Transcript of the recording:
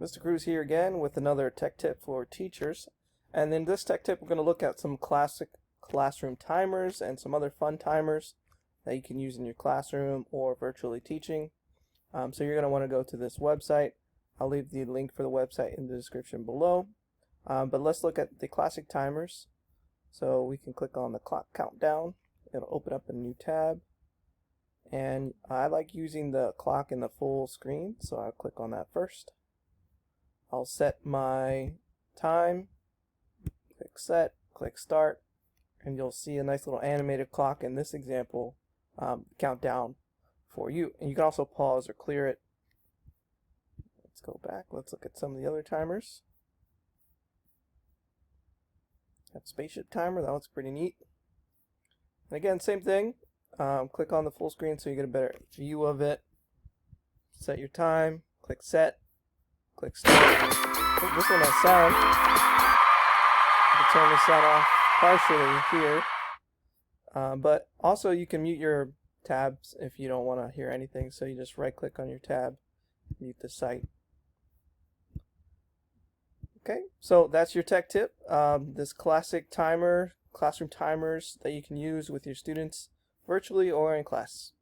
Mr. Cruz here again with another tech tip for teachers. And in this tech tip, we're going to look at some classic classroom timers and some other fun timers that you can use in your classroom or virtually teaching. So you're going to want to go to this website. I'll leave the link for the website in the description below. But let's look at the classic timers. So we can click on the clock countdown. It'll open up a new tab. And I like using the clock in the full screen, so I'll click on that first. I'll set my time, click set, click start, and you'll see a nice little animated clock in this example count down for you. And you can also pause or clear it. Let's go back. Let's look at some of the other timers. That Spaceship Timer, that looks pretty neat. And again, same thing. Click on the full screen so you get a better view of it. Set your time, click set, click start. Oh, this one has sound. I'll turn the sound off partially here. But also you can mute your tabs if you don't want to hear anything. So you just right click on your tab, mute the site. Okay, so that's your tech tip. This classic timer, classroom timers that you can use with your students virtually or in class.